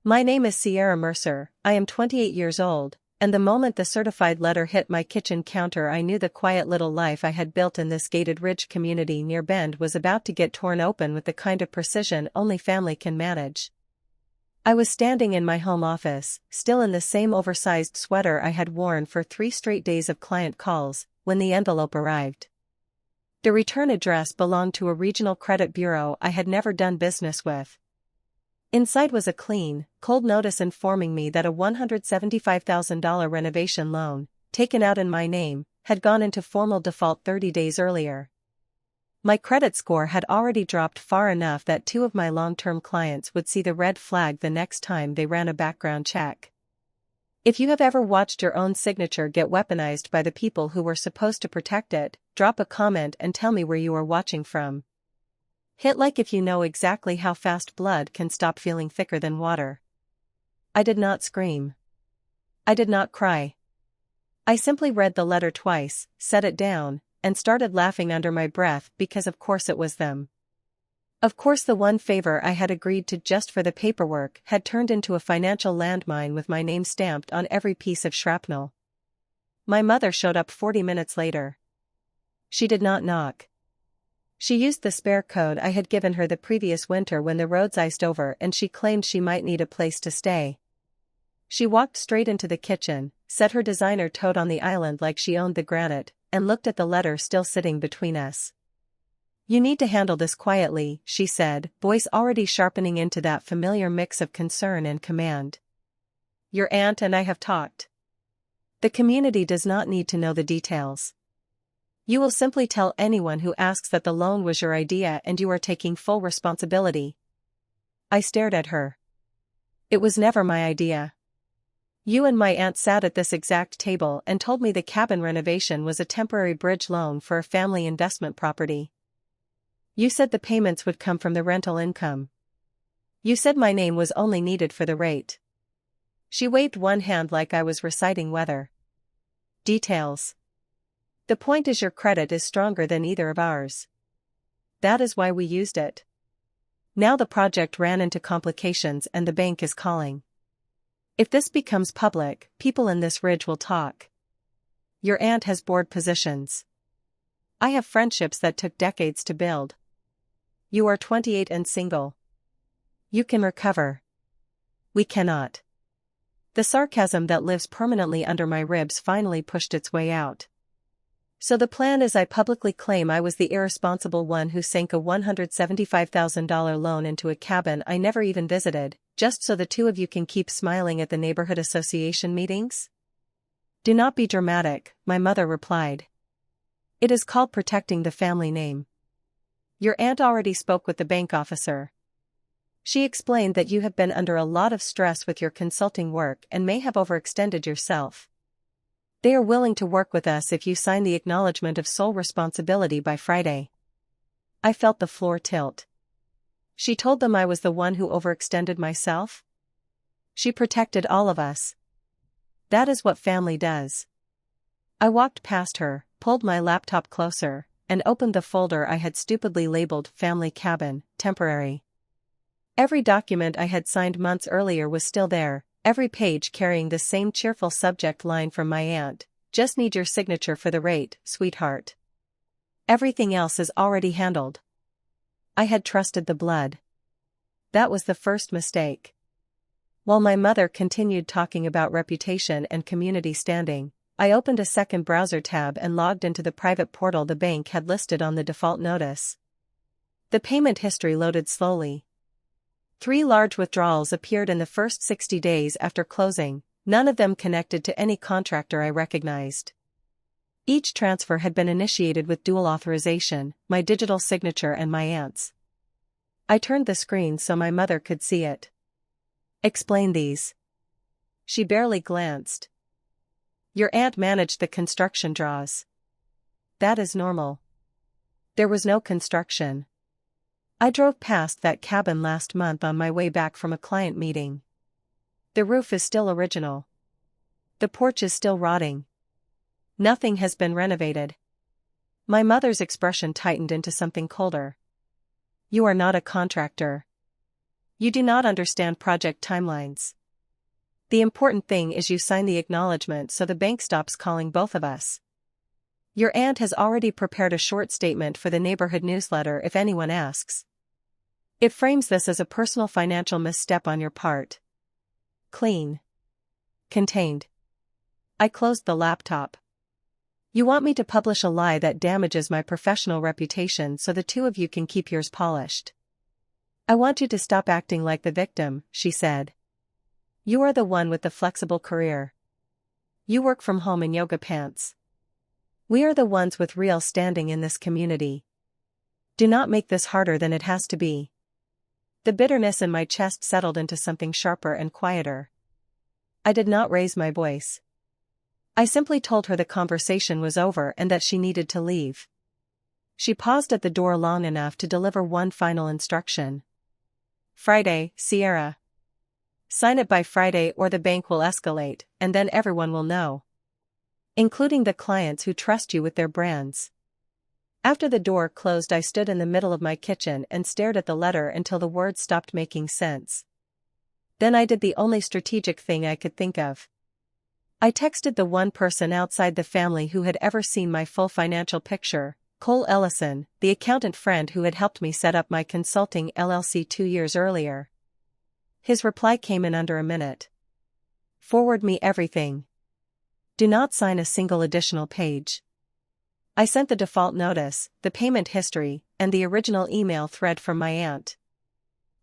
My name is Sierra Mercer, I am 28 years old, and the moment the certified letter hit my kitchen counter I knew the quiet little life I had built in this gated ridge community near Bend was about to get torn open with the kind of precision only family can manage. I was standing in my home office, still in the same oversized sweater I had worn for 3 straight days of client calls, when the envelope arrived. The return address belonged to a regional credit bureau I had never done business with. Inside was a clean, cold notice informing me that a $175,000 renovation loan, taken out in my name, had gone into formal default 30 days earlier. My credit score had already dropped far enough that 2 of my long-term clients would see the red flag the next time they ran a background check. If you have ever watched your own signature get weaponized by the people who were supposed to protect it, drop a comment and tell me where you are watching from. Hit like if you know exactly how fast blood can stop feeling thicker than water. I did not scream. I did not cry. I simply read the letter twice, set it down, and started laughing under my breath because of course it was them. Of course the one favor I had agreed to just for the paperwork had turned into a financial landmine with my name stamped on every piece of shrapnel. My mother showed up 40 minutes later. She did not knock. She used the spare coat I had given her the previous winter when the roads iced over and she claimed she might need a place to stay. She walked straight into the kitchen, set her designer tote on the island like she owned the granite, and looked at the letter still sitting between us. "You need to handle this quietly," she said, voice already sharpening into that familiar mix of concern and command. "Your aunt and I have talked. The community does not need to know the details. You will simply tell anyone who asks that the loan was your idea and you are taking full responsibility." I stared at her. "It was never my idea. You and my aunt sat at this exact table and told me the cabin renovation was a temporary bridge loan for a family investment property. You said the payments would come from the rental income. You said my name was only needed for the rate." She waved one hand like I was reciting weather. "Details. The point is your credit is stronger than either of ours. That is why we used it. Now the project ran into complications and the bank is calling. If this becomes public, people in this ridge will talk. Your aunt has board positions. I have friendships that took decades to build. You are 28 and single. You can recover. We cannot." The sarcasm that lives permanently under my ribs finally pushed its way out. "So the plan is I publicly claim I was the irresponsible one who sank a $175,000 loan into a cabin I never even visited, just so the 2 of you can keep smiling at the neighborhood association meetings?" "Do not be dramatic," my mother replied. "It is called protecting the family name. Your aunt already spoke with the bank officer. She explained that you have been under a lot of stress with your consulting work and may have overextended yourself. They are willing to work with us if you sign the acknowledgement of sole responsibility by Friday." I felt the floor tilt. She told them I was the one who overextended myself? She protected all of us. That is what family does. I walked past her, pulled my laptop closer, and opened the folder I had stupidly labeled Family Cabin, Temporary. Every document I had signed months earlier was still there, every page carrying the same cheerful subject line from my aunt: "Just need your signature for the rate, sweetheart. Everything else is already handled." I had trusted the blood. That was the first mistake. While my mother continued talking about reputation and community standing, I opened a second browser tab and logged into the private portal the bank had listed on the default notice. The payment history loaded slowly. 3 large withdrawals appeared in the first 60 days after closing, none of them connected to any contractor I recognized. Each transfer had been initiated with dual authorization, my digital signature and my aunt's. I turned the screen so my mother could see it. "Explain these." She barely glanced. "Your aunt managed the construction draws. That is normal. There was no construction. I drove past that cabin last month on my way back from a client meeting. The roof is still original. The porch is still rotting. Nothing has been renovated." My mother's expression tightened into something colder. "You are not a contractor. You do not understand project timelines. The important thing is you sign the acknowledgement so the bank stops calling both of us. Your aunt has already prepared a short statement for the neighborhood newsletter if anyone asks. It frames this as a personal financial misstep on your part. Clean. Contained. I closed the laptop. You want me to publish a lie that damages my professional reputation so the two of you can keep yours polished. I want you to stop acting like the victim, she said. You are the one with the flexible career. You work from home in yoga pants. We are the ones with real standing in this community. Do not make this harder than it has to be. The bitterness in my chest settled into something sharper and quieter. I did not raise my voice. I simply told her the conversation was over and that she needed to leave. She paused at the door long enough to deliver one final instruction. Friday, Sierra. Sign it by Friday or the bank will escalate, and then everyone will know. Including the clients who trust you with their brands. After the door closed, I stood in the middle of my kitchen and stared at the letter until the words stopped making sense. Then I did the only strategic thing I could think of. I texted the one person outside the family who had ever seen my full financial picture, Cole Ellison, the accountant friend who had helped me set up my consulting LLC 2 years earlier. His reply came in under a minute. Forward me everything. Do not sign a single additional page. I sent the default notice, the payment history, and the original email thread from my aunt.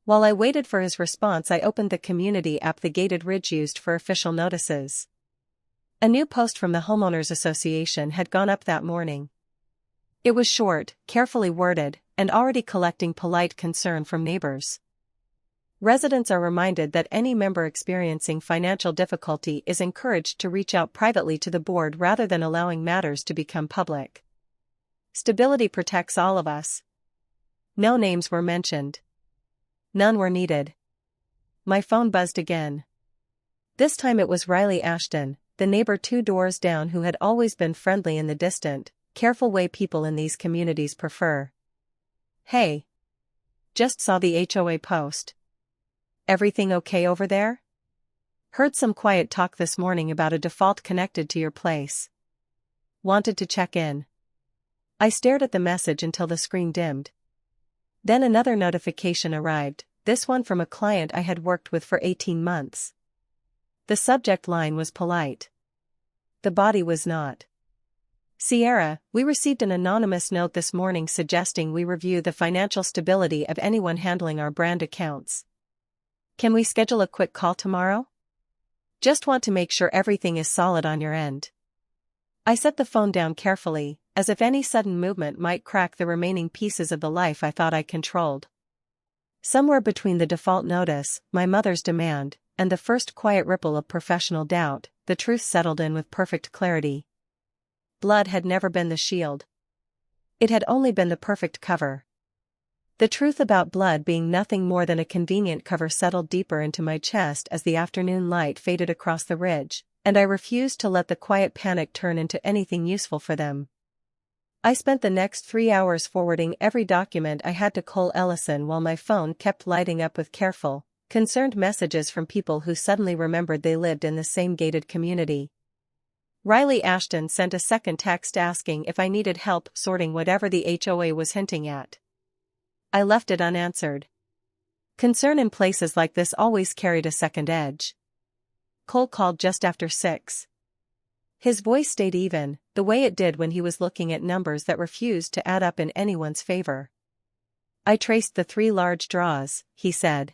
While I waited for his response, I opened the community app the Gated Ridge used for official notices. A new post from the Homeowners Association had gone up that morning. It was short, carefully worded, and already collecting polite concern from neighbors. Residents are reminded that any member experiencing financial difficulty is encouraged to reach out privately to the board rather than allowing matters to become public. Stability protects all of us. No names were mentioned. None were needed. My phone buzzed again. This time it was Riley Ashton, the neighbor 2 doors down who had always been friendly in the distant, careful way people in these communities prefer. Hey. Just saw the HOA post. Everything okay over there? Heard some quiet talk this morning about a default connected to your place. Wanted to check in. I stared at the message until the screen dimmed. Then another notification arrived, this one from a client I had worked with for 18 months. The subject line was polite. The body was not. Sierra, we received an anonymous note this morning suggesting we review the financial stability of anyone handling our brand accounts. Can we schedule a quick call tomorrow? Just want to make sure everything is solid on your end. I set the phone down carefully, as if any sudden movement might crack the remaining pieces of the life I thought I controlled. Somewhere between the default notice, my mother's demand, and the first quiet ripple of professional doubt, the truth settled in with perfect clarity. Blood had never been the shield. It had only been the perfect cover. The truth about blood being nothing more than a convenient cover settled deeper into my chest as the afternoon light faded across the ridge, and I refused to let the quiet panic turn into anything useful for them. I spent the next 3 hours forwarding every document I had to Cole Ellison while my phone kept lighting up with careful, concerned messages from people who suddenly remembered they lived in the same gated community. Riley Ashton sent a second text asking if I needed help sorting whatever the HOA was hinting at. I left it unanswered. Concern in places like this always carried a second edge. Cole called just after 6. His voice stayed even, the way it did when he was looking at numbers that refused to add up in anyone's favor. I traced the 3 large draws, he said.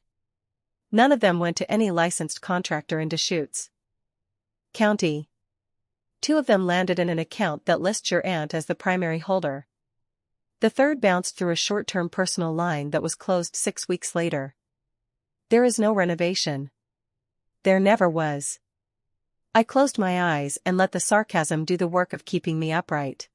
None of them went to any licensed contractor in Deschutes County. 2 of them landed in an account that lists your aunt as the primary holder. The third bounced through a short-term personal line that was closed 6 weeks later. There is no renovation. There never was. I closed my eyes and let the sarcasm do the work of keeping me upright.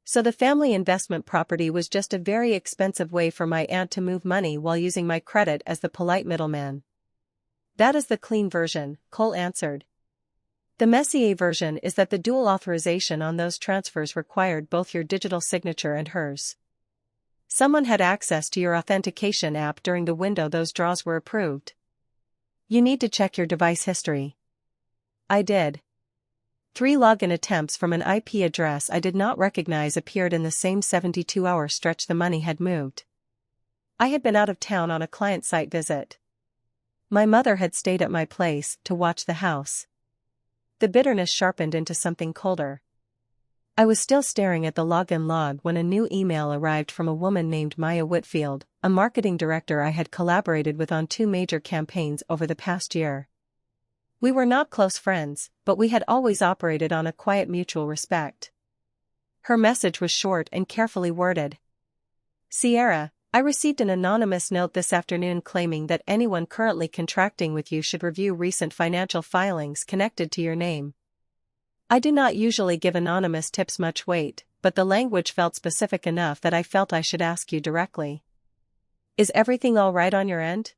So the family investment property was just a very expensive way for my aunt to move money while using my credit as the polite middleman. That is the clean version, Cole answered. The Messier version is that the dual authorization on those transfers required both your digital signature and hers. Someone had access to your authentication app during the window those draws were approved. You need to check your device history. I did. 3 login attempts from an IP address I did not recognize appeared in the same 72-hour stretch the money had moved. I had been out of town on a client site visit. My mother had stayed at my place to watch the house. The bitterness sharpened into something colder. I was still staring at the login log when a new email arrived from a woman named Maya Whitfield, a marketing director I had collaborated with on 2 major campaigns over the past year. We were not close friends, but we had always operated on a quiet mutual respect. Her message was short and carefully worded. Sierra, I received an anonymous note this afternoon claiming that anyone currently contracting with you should review recent financial filings connected to your name. I do not usually give anonymous tips much weight, but the language felt specific enough that I felt I should ask you directly. Is everything all right on your end?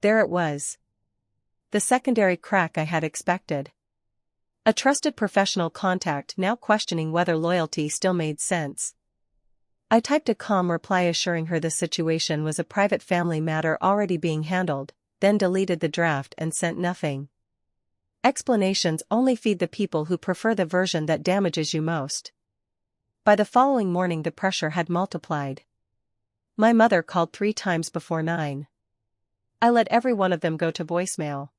There it was. The secondary crack I had expected. A trusted professional contact now questioning whether loyalty still made sense. I typed a calm reply assuring her the situation was a private family matter already being handled, then deleted the draft and sent nothing. Explanations only feed the people who prefer the version that damages you most. By the following morning the pressure had multiplied. My mother called 3 times before 9. I let every one of them go to voicemail.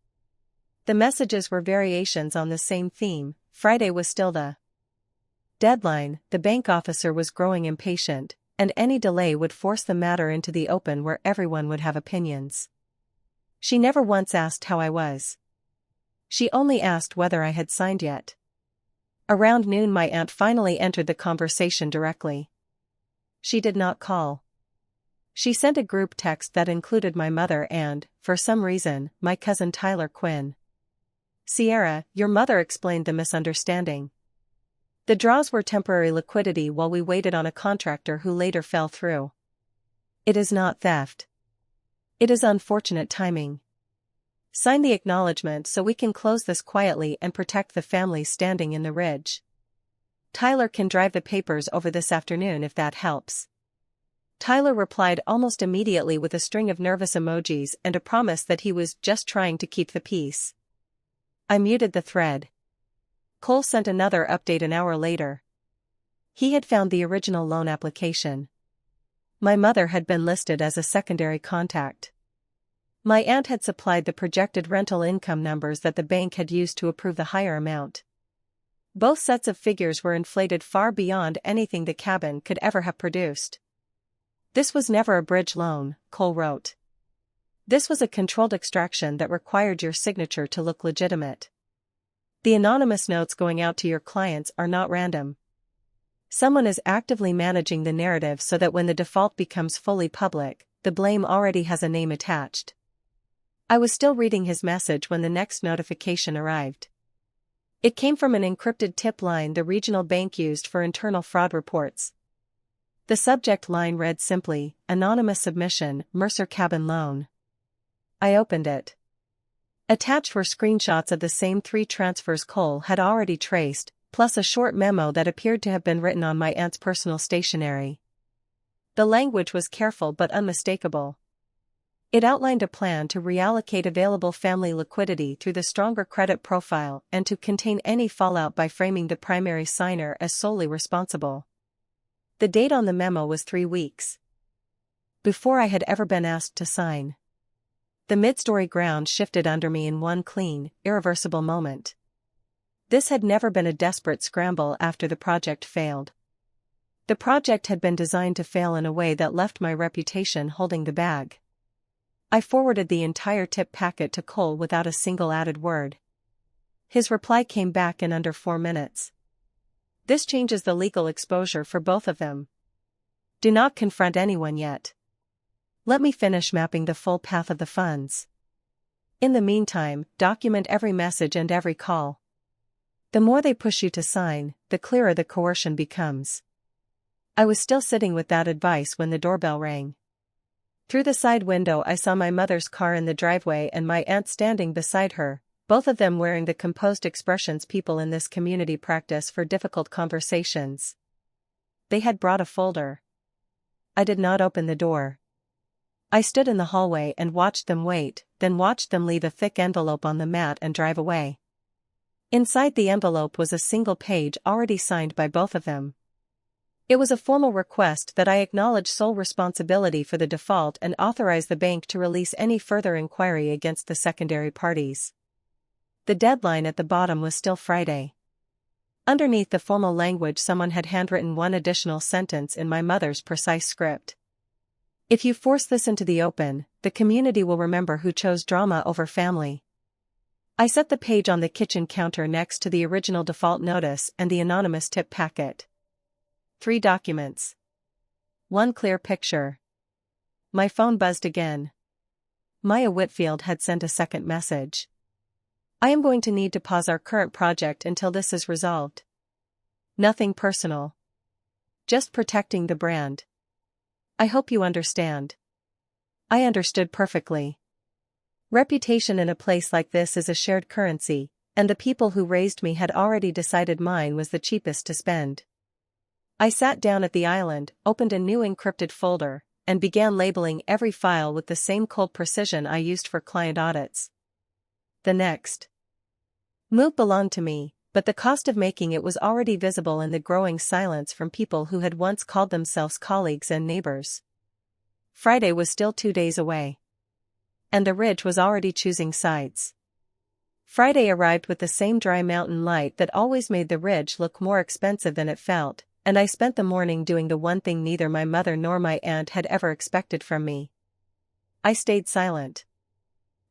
The messages were variations on the same theme. Friday was still the deadline. The bank officer was growing impatient, and any delay would force the matter into the open where everyone would have opinions. She never once asked how I was. She only asked whether I had signed yet. Around noon my aunt finally entered the conversation directly. She did not call. She sent a group text that included my mother and, for some reason, my cousin Tyler Quinn. Sierra, your mother explained the misunderstanding. The draws were temporary liquidity while we waited on a contractor who later fell through. It is not theft. It is unfortunate timing. Sign the acknowledgement so we can close this quietly and protect the family's standing in the ridge. Tyler can drive the papers over this afternoon if that helps. Tyler replied almost immediately with a string of nervous emojis and a promise that he was just trying to keep the peace. I muted the thread. Cole sent another update an hour later. He had found the original loan application. My mother had been listed as a secondary contact. My aunt had supplied the projected rental income numbers that the bank had used to approve the higher amount. Both sets of figures were inflated far beyond anything the cabin could ever have produced. This was never a bridge loan, Cole wrote. This was a controlled extraction that required your signature to look legitimate. The anonymous notes going out to your clients are not random. Someone is actively managing the narrative so that when the default becomes fully public, the blame already has a name attached. I was still reading his message when the next notification arrived. It came from an encrypted tip line the regional bank used for internal fraud reports. The subject line read simply, Anonymous Submission, Mercer Cabin Loan. I opened it. Attached were screenshots of the same 3 transfers Cole had already traced, plus a short memo that appeared to have been written on my aunt's personal stationery. The language was careful but unmistakable. It outlined a plan to reallocate available family liquidity through the stronger credit profile and to contain any fallout by framing the primary signer as solely responsible. The date on the memo was 3 weeks before I had ever been asked to sign. The mid-story ground shifted under me in one clean, irreversible moment. This had never been a desperate scramble after the project failed. The project had been designed to fail in a way that left my reputation holding the bag. I forwarded the entire tip packet to Cole without a single added word. His reply came back in under 4 minutes. This changes the legal exposure for both of them. Do not confront anyone yet. Let me finish mapping the full path of the funds. In the meantime, document every message and every call. The more they push you to sign, the clearer the coercion becomes. I was still sitting with that advice when the doorbell rang. Through the side window I saw my mother's car in the driveway and my aunt standing beside her, both of them wearing the composed expressions people in this community practice for difficult conversations. They had brought a folder. I did not open the door. I stood in the hallway and watched them wait, then watched them leave a thick envelope on the mat and drive away. Inside the envelope was a single page already signed by both of them. It was a formal request that I acknowledge sole responsibility for the default and authorize the bank to release any further inquiry against the secondary parties. The deadline at the bottom was still Friday. Underneath the formal language, someone had handwritten one additional sentence in my mother's precise script. If you force this into the open, the community will remember who chose drama over family. I set the page on the kitchen counter next to the original default notice and the anonymous tip packet. 3 documents. 1 clear picture. My phone buzzed again. Maya Whitfield had sent a second message. I am going to need to pause our current project until this is resolved. Nothing personal. Just protecting the brand. I hope you understand. I understood perfectly. Reputation in a place like this is a shared currency, and the people who raised me had already decided mine was the cheapest to spend. I sat down at the island, opened a new encrypted folder, and began labeling every file with the same cold precision I used for client audits. The next move belonged to me, but the cost of making it was already visible in the growing silence from people who had once called themselves colleagues and neighbors. Friday was still 2 days away. And the ridge was already choosing sides. Friday arrived with the same dry mountain light that always made the ridge look more expensive than it felt, and I spent the morning doing the one thing neither my mother nor my aunt had ever expected from me. I stayed silent.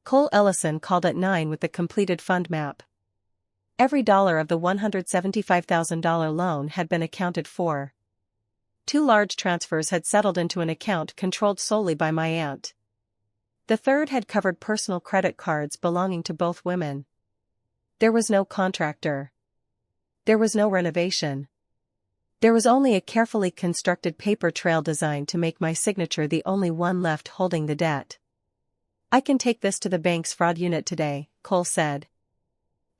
Cole Ellison called at 9 with the completed fund map. Every dollar of the $175,000 loan had been accounted for. 2 large transfers had settled into an account controlled solely by my aunt. The third had covered personal credit cards belonging to both women. There was no contractor. There was no renovation. There was only a carefully constructed paper trail designed to make my signature the only one left holding the debt. I can take this to the bank's fraud unit today, Cole said.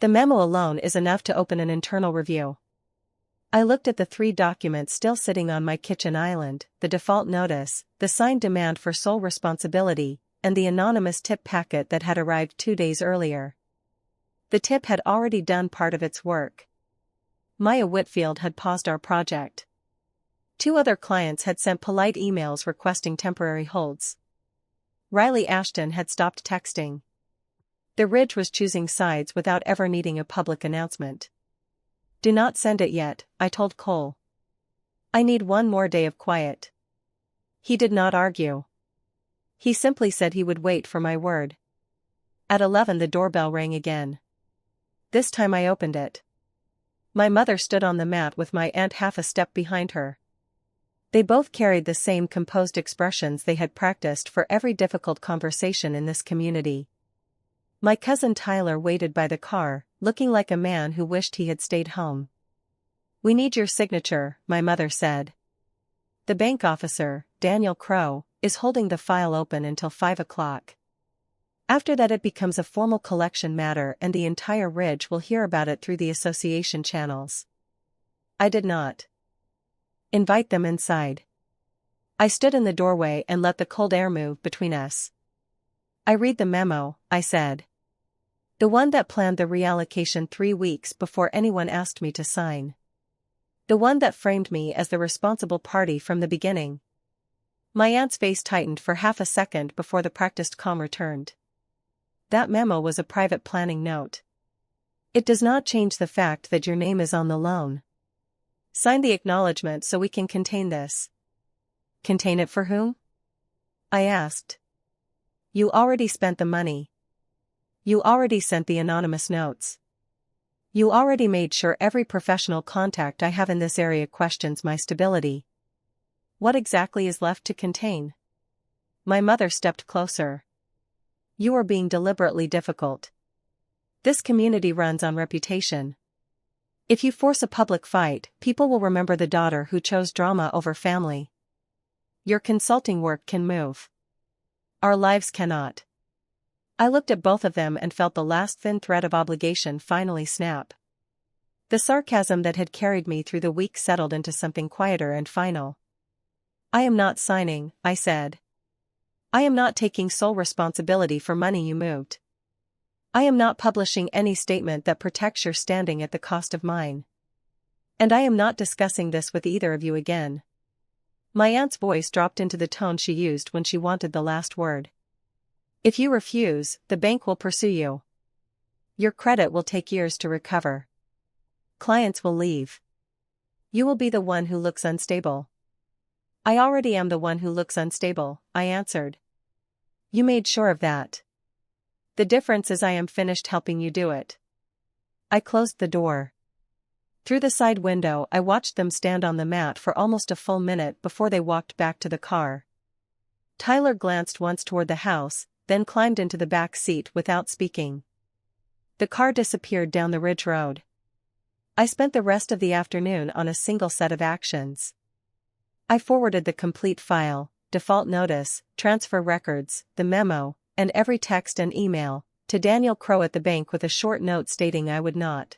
The memo alone is enough to open an internal review. I looked at the 3 documents still sitting on my kitchen island, the default notice, the signed demand for sole responsibility, and the anonymous tip packet that had arrived 2 days earlier. The tip had already done part of its work. Maya Whitfield had paused our project. 2 other clients had sent polite emails requesting temporary holds. Riley Ashton had stopped texting. The ridge was choosing sides without ever needing a public announcement. Do not send it yet, I told Cole. I need 1 more day of quiet. He did not argue. He simply said he would wait for my word. At 11 the doorbell rang again. This time I opened it. My mother stood on the mat with my aunt half a step behind her. They both carried the same composed expressions they had practiced for every difficult conversation in this community. My cousin Tyler waited by the car, looking like a man who wished he had stayed home. We need your signature, my mother said. The bank officer, Daniel Crow, is holding the file open until 5 o'clock. After that it becomes a formal collection matter and the entire ridge will hear about it through the association channels. I did not invite them inside. I stood in the doorway and let the cold air move between us. I read the memo, I said. The one that planned the reallocation 3 weeks before anyone asked me to sign. The one that framed me as the responsible party from the beginning. My aunt's face tightened for half a second before the practiced calm returned. That memo was a private planning note. It does not change the fact that your name is on the loan. Sign the acknowledgement so we can contain this. Contain it for whom? I asked. You already spent the money. You already sent the anonymous notes. You already made sure every professional contact I have in this area questions my stability. What exactly is left to contain? My mother stepped closer. You are being deliberately difficult. This community runs on reputation. If you force a public fight, people will remember the daughter who chose drama over family. Your consulting work can move. Our lives cannot. I looked at both of them and felt the last thin thread of obligation finally snap. The sarcasm that had carried me through the week settled into something quieter and final. I am not signing, I said. I am not taking sole responsibility for money you moved. I am not publishing any statement that protects your standing at the cost of mine. And I am not discussing this with either of you again. My aunt's voice dropped into the tone she used when she wanted the last word. If you refuse, the bank will pursue you. Your credit will take years to recover. Clients will leave. You will be the one who looks unstable. I already am the one who looks unstable, I answered. You made sure of that. The difference is I am finished helping you do it. I closed the door. Through the side window I watched them stand on the mat for almost a full minute before they walked back to the car. Tyler glanced once toward the house, then climbed into the back seat without speaking. The car disappeared down the ridge road. I spent the rest of the afternoon on a single set of actions. I forwarded the complete file, default notice, transfer records, the memo, and every text and email, to Daniel Crowe at the bank with a short note stating I would not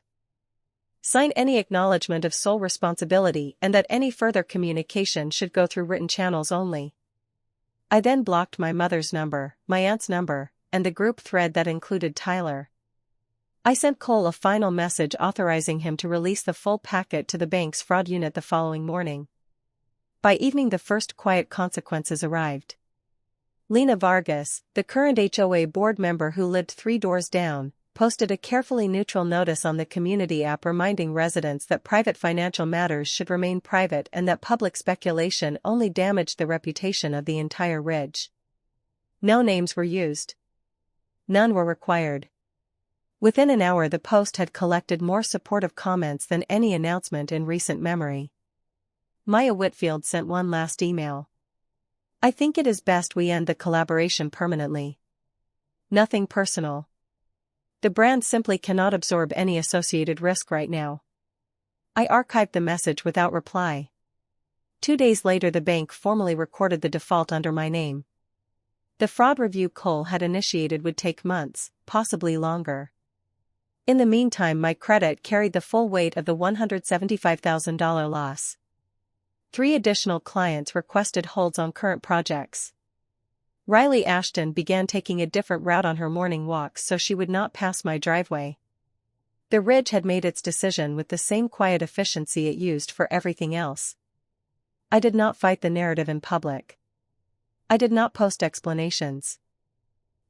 sign any acknowledgement of sole responsibility and that any further communication should go through written channels only. I then blocked my mother's number, my aunt's number, and the group thread that included Tyler. I sent Cole a final message authorizing him to release the full packet to the bank's fraud unit the following morning. By evening the first quiet consequences arrived. Lena Vargas, the current HOA board member who lived 3 doors down, posted a carefully neutral notice on the community app reminding residents that private financial matters should remain private and that public speculation only damaged the reputation of the entire ridge. No names were used. None were required. Within an hour the post had collected more supportive comments than any announcement in recent memory. Maya Whitfield sent one last email. I think it is best we end the collaboration permanently. Nothing personal. The brand simply cannot absorb any associated risk right now. I archived the message without reply. 2 days later the bank formally recorded the default under my name. The fraud review Cole had initiated would take months, possibly longer. In the meantime my credit carried the full weight of the $175,000 loss. 3 additional clients requested holds on current projects. Riley Ashton began taking a different route on her morning walks so she would not pass my driveway. The Ridge had made its decision with the same quiet efficiency it used for everything else. I did not fight the narrative in public. I did not post explanations.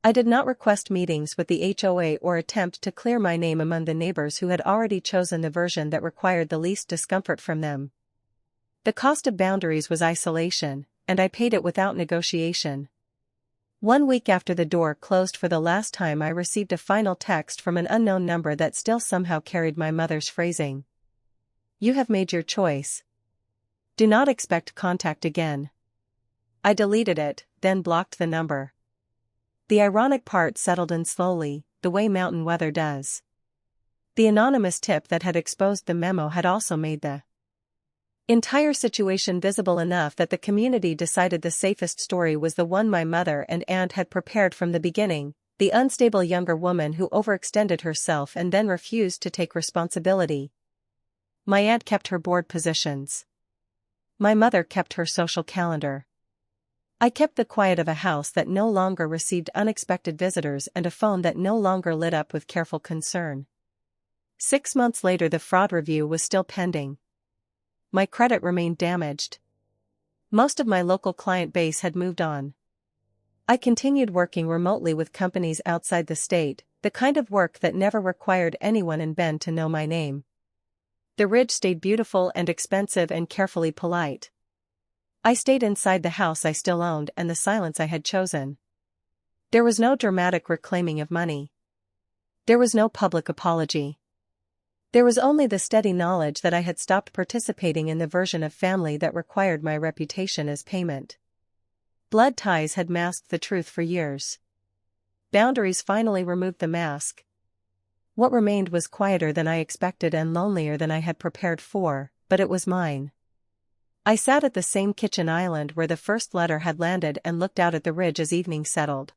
I did not request meetings with the HOA or attempt to clear my name among the neighbors who had already chosen the version that required the least discomfort from them. The cost of boundaries was isolation, and I paid it without negotiation. 1 week after the door closed for the last time I received a final text from an unknown number that still somehow carried my mother's phrasing. You have made your choice. Do not expect contact again. I deleted it, then blocked the number. The ironic part settled in slowly, the way mountain weather does. The anonymous tip that had exposed the memo had also made the entire situation visible enough that the community decided the safest story was the one my mother and aunt had prepared from the beginning, the unstable younger woman who overextended herself and then refused to take responsibility. My aunt kept her board positions. My mother kept her social calendar. I kept the quiet of a house that no longer received unexpected visitors and a phone that no longer lit up with careful concern. 6 months later the fraud review was still pending. My credit remained damaged. Most of my local client base had moved on. I continued working remotely with companies outside the state, the kind of work that never required anyone in Bend to know my name. The Ridge stayed beautiful and expensive and carefully polite. I stayed inside the house I still owned and the silence I had chosen. There was no dramatic reclaiming of money. There was no public apology. There was only the steady knowledge that I had stopped participating in the version of family that required my reputation as payment. Blood ties had masked the truth for years. Boundaries finally removed the mask. What remained was quieter than I expected and lonelier than I had prepared for, but it was mine. I sat at the same kitchen island where the first letter had landed and looked out at the Ridge as evening settled.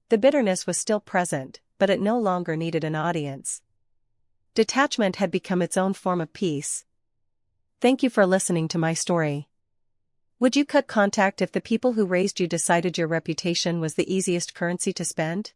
The bitterness was still present, but it no longer needed an audience. Detachment had become its own form of peace. Thank you for listening to my story. Would you cut contact if the people who raised you decided your reputation was the easiest currency to spend?